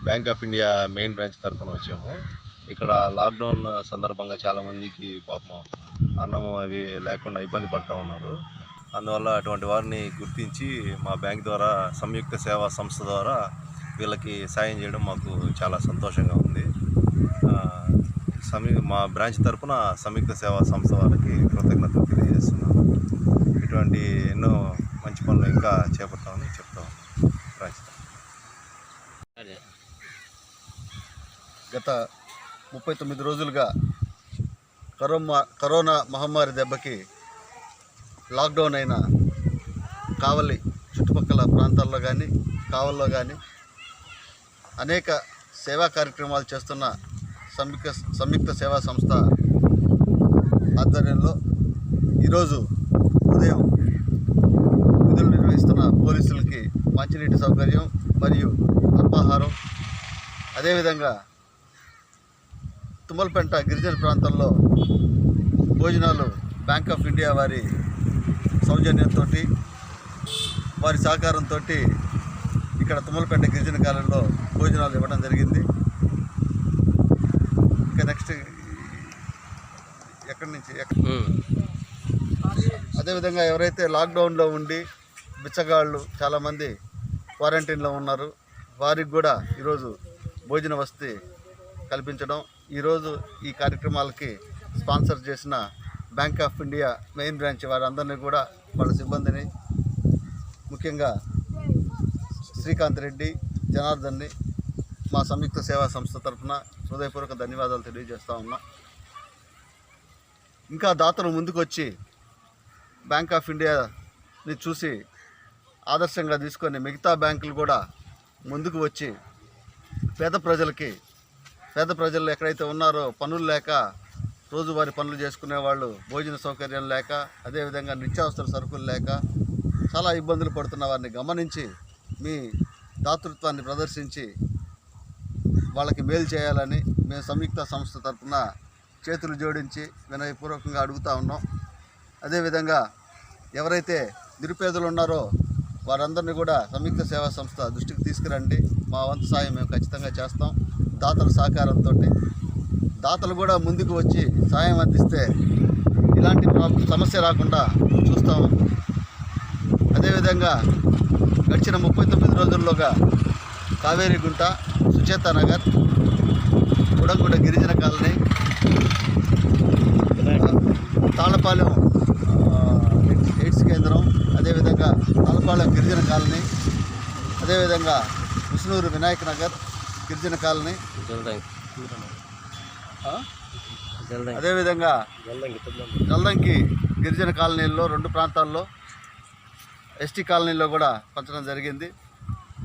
Bank of India main branch తరఫున వచ్చాము. ఇక్కడ లాక్డౌన్ సందర్భంగా చాలామందికి పాపం అన్నము అవి లేకుండా ఇబ్బంది పడుతూ ఉన్నారు. అందువల్ల అటువంటి వారిని గుర్తించి మా బ్యాంక్ ద్వారా సంయుక్త సేవా సంస్థ ద్వారా వీళ్ళకి సాయం చేయడం మాకు చాలా సంతోషంగా ఉంది. మా బ్రాంచ్ తరఫున సంయుక్త సేవా సంస్థ వారికి కృతజ్ఞతలు తెలియజేస్తున్నాను. ఇటువంటి ఎన్నో మంచి పనులు ఇంకా చేపడతామని చెప్తాము. బ్రాంచ్ గత 39 రోజులుగా కరోనా మహమ్మారి దెబ్బకి లాక్డౌన్ అయిన కావలి చుట్టుపక్కల ప్రాంతాల్లో కానీ కావల్లో కానీ అనేక సేవా కార్యక్రమాలు చేస్తున్న సంయుక్త సేవా సంస్థ ఆధ్వర్యంలో ఈరోజు ఉదయం విధులు నిర్వహిస్తున్న పోలీసులకి మంచినీటి సౌకర్యం మరియు అల్పాహారం, అదేవిధంగా తుమ్మలపెంట గిరిజన ప్రాంతంలో భోజనాలు బ్యాంక్ ఆఫ్ ఇండియా వారి సౌజన్యంతో వారి సహకారంతో ఇక్కడ తుమ్మలపెంట గిరిజన కాలంలో భోజనాలు ఇవ్వడం జరిగింది. ఇంకా నెక్స్ట్ ఎక్కడి నుంచి అదేవిధంగా ఎవరైతే లాక్డౌన్లో ఉండి బిచ్చగాళ్ళు చాలామంది క్వారంటైన్లో ఉన్నారు, వారికి కూడా ఈరోజు భోజన వసతి కల్పించడం, ఈరోజు ఈ కార్యక్రమాలకి స్పాన్సర్ చేసిన bank of India main branch వారందరినీ కూడా వాళ్ళ సిబ్బందిని, ముఖ్యంగా శ్రీకాంత్ రెడ్డి, జనార్దన్ని మా సంయుక్త సేవా సంస్థ తరఫున హృదయపూర్వక ధన్యవాదాలు తెలియజేస్తూ ఉన్నాం. ఇంకా దాతలు ముందుకు వచ్చి బ్యాంక్ ఆఫ్ ఇండియాని చూసి ఆదర్శంగా తీసుకొని మిగతా బ్యాంకులు కూడా ముందుకు వచ్చి పేద ప్రజలు ఎక్కడైతే ఉన్నారో పనులు లేక రోజువారీ పనులు చేసుకునే వాళ్ళు భోజన సౌకర్యం లేక, అదేవిధంగా నిత్యావసర సరుకులు లేక చాలా ఇబ్బందులు పడుతున్న వారిని గమనించి మీ దాతృత్వాన్ని ప్రదర్శించి వాళ్ళకి మేలు చేయాలని మేము సంయుక్త సంస్థ తరఫున చేతులు జోడించి వినయపూర్వకంగా అడుగుతూ ఉన్నాం. అదేవిధంగా ఎవరైతే నిరుపేదలు ఉన్నారో వారందరినీ కూడా సంయుక్త సేవా సంస్థ దృష్టికి తీసుకురండి. మా వంతు సాయం మేము ఖచ్చితంగా చేస్తాం. దాతల సహకారంతో దాతలు కూడా ముందుకు వచ్చి సాయం అందిస్తే ఇలాంటి సమస్య రాకుండా చూస్తాము. అదేవిధంగా గడిచిన 39 రోజుల్లోగా కావేరిగుంట, సుచేతానగర్, ఉడంగుడ గిరిజన కాలనీ, తాళపాలెం ఎయిడ్స్ కేంద్రం, అదేవిధంగా తాళపాలెం గిరిజన కాలనీ, అదేవిధంగా విష్ణూరు వినాయక నగర్ గిరిజన కాలనీ, అదేవిధంగా జల్దంకి గిరిజన కాలనీల్లో 2 ప్రాంతాల్లో ఎస్టీ కాలనీలో కూడా పంచడం జరిగింది.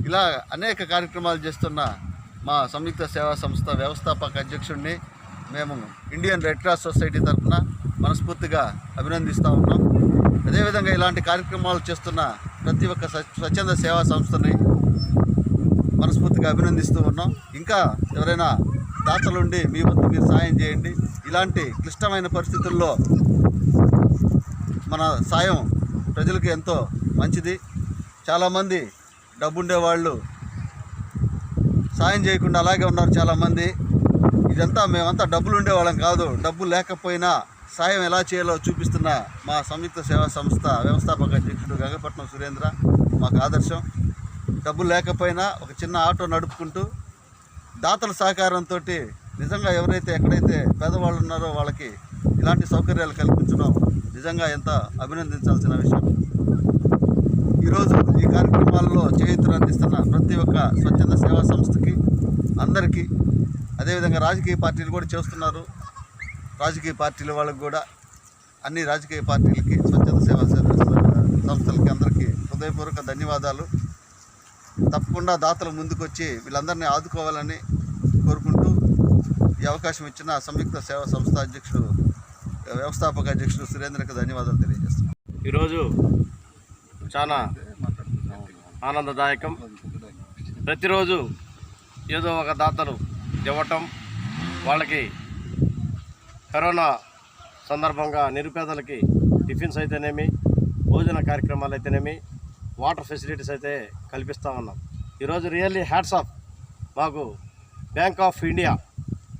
ఇలా అనేక కార్యక్రమాలు చేస్తున్న మా సంయుక్త సేవా సంస్థ వ్యవస్థాపక అధ్యక్షుడిని మేము ఇండియన్ రెడ్ క్రాస్ సొసైటీ తరఫున మనస్ఫూర్తిగా అభినందిస్తూ ఉన్నాం. అదేవిధంగా ఇలాంటి కార్యక్రమాలు చేస్తున్న ప్రతి ఒక్క స్వచ్ఛంద సేవా సంస్థని మనస్ఫూర్తిగా అభినందిస్తూ ఉన్నాం. ఇంకా ఎవరైనా దాతలుండి మీ వంతు మీరు సాయం చేయండి. ఇలాంటి క్లిష్టమైన పరిస్థితుల్లో మన సాయం ప్రజలకు ఎంతో మంచిది. చాలామంది డబ్బుండేవాళ్ళు సాయం చేయకుండా అలాగే ఉన్నారు చాలామంది. ఇదంతా మేమంతా డబ్బులు ఉండేవాళ్ళం కాదు, డబ్బు లేకపోయినా సాయం ఎలా చేయాలో చూపిస్తున్న మా సంయుక్త సేవా సంస్థ వ్యవస్థాపక అధ్యక్షుడు గగపట్నం సురేంద్ర మాకు ఆదర్శం. డబ్బులు లేకపోయినా ఒక చిన్న ఆటో నడుపుకుంటూ దాతల సహకారంతో నిజంగా ఎవరైతే ఎక్కడైతే పేదవాళ్ళు ఉన్నారో వాళ్ళకి ఇలాంటి సౌకర్యాలు కల్పించడం నిజంగా ఎంత అభినందించాల్సిన విషయం. ఈరోజు ఈ కార్యక్రమాల్లో చేయూతను అందిస్తున్న ప్రతి ఒక్క స్వచ్ఛంద సేవా సంస్థకి అందరికీ, అదేవిధంగా రాజకీయ పార్టీలు కూడా చేస్తున్నారు. రాజకీయ పార్టీల వాళ్ళకి కూడా, అన్ని రాజకీయ పార్టీలకి, స్వచ్ఛంద సేవా సంస్థలకి అందరికీ హృదయపూర్వక ధన్యవాదాలు. తప్పకుండా దాతలు ముందుకొచ్చి వీళ్ళందరినీ ఆదుకోవాలని కోరుకుంటూ ఈ అవకాశం ఇచ్చిన సంయుక్త సేవా సంస్థ అధ్యక్షుడు వ్యవస్థాపక అధ్యక్షుడు సురేంద్రకు ధన్యవాదాలు తెలియజేస్తున్నాను. ఈరోజు చాలా ఆనందదాయకం. ప్రతిరోజు ఏదో ఒక దాతలు ఇవ్వటం, వాళ్ళకి కరోనా సందర్భంగా నిరుపేదలకి టిఫిన్స్ అయితేనేమి, భోజన కార్యక్రమాలు అయితేనేమి, వాటర్ ఫెసిలిటీస్ అయితే కల్పిస్తూ ఉన్నాం. ఈరోజు రియల్లీ హ్యాట్స్ ఆఫ్ మాకు bank of India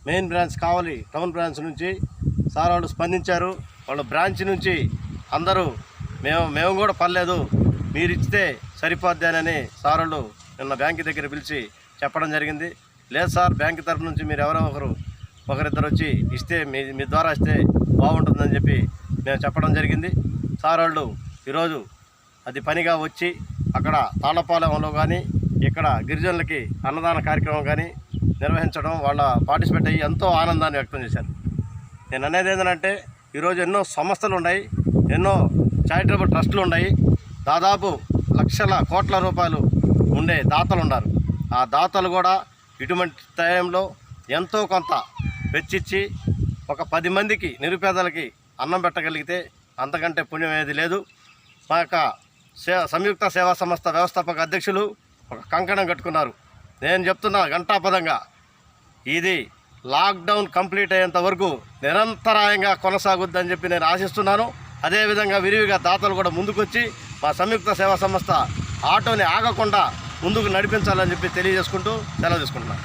main branch కావాలి టౌన్ బ్రాంచ్ నుంచి సార్ వాళ్ళు స్పందించారు. వాళ్ళ బ్రాంచ్ నుంచి అందరూ మేము కూడా పర్లేదు మీరు ఇచ్చితే సరిపోద్దానని సార్ వాళ్ళు నిన్న బ్యాంక్ దగ్గర పిలిచి చెప్పడం జరిగింది. లేదు సార్, బ్యాంక్ తరఫు నుంచి మీరు ఎవరో ఒకరిద్దరు వచ్చి ఇస్తే మీ ద్వారా ఇస్తే బాగుంటుందని చెప్పి మేము చెప్పడం జరిగింది. సార్ వాళ్ళు ఈరోజు అది పనిగా వచ్చి అక్కడ తాళపాలెంలో కానీ ఇక్కడ గిరిజనులకి అన్నదాన కార్యక్రమం కానీ నిర్వహించడం, వాళ్ళ పార్టిసిపేట్ అయ్యి ఎంతో ఆనందాన్ని వ్యక్తం చేశారు. నేను అనేది ఏంటంటే ఈరోజు ఎన్నో సంస్థలు ఉన్నాయి, ఎన్నో చారిటబుల్ ట్రస్టులు ఉన్నాయి, దాదాపు లక్షల కోట్ల రూపాయలు ఉండే దాతలు ఉన్నారు. ఆ దాతలు కూడా ఇటువంటి టైంలో ఎంతో కొంత వెచ్చిచ్చి ఒక 10 మందికి నిరుపేదలకి అన్నం పెట్టగలిగితే అంతకంటే పుణ్యం ఏది లేదు. మా యొక్క సంయుక్త సేవా సంస్థ వ్యవస్థాపక అధ్యక్షులు ఒక కంకణం కట్టుకున్నారు. నేను చెప్తున్నా ఘంటాపదంగా, ఇది లాక్డౌన్ కంప్లీట్ అయ్యేంత వరకు నిరంతరాయంగా కొనసాగుద్దని చెప్పి నేను ఆశిస్తున్నాను. అదేవిధంగా విరివిగా దాతలు కూడా ముందుకొచ్చి మా సంయుక్త సేవా సంస్థ ఆటోని ఆగకుండా ముందుకు నడిపించాలని చెప్పి తెలియజేసుకుంటూ సెలవు తీసుకుంటున్నాను.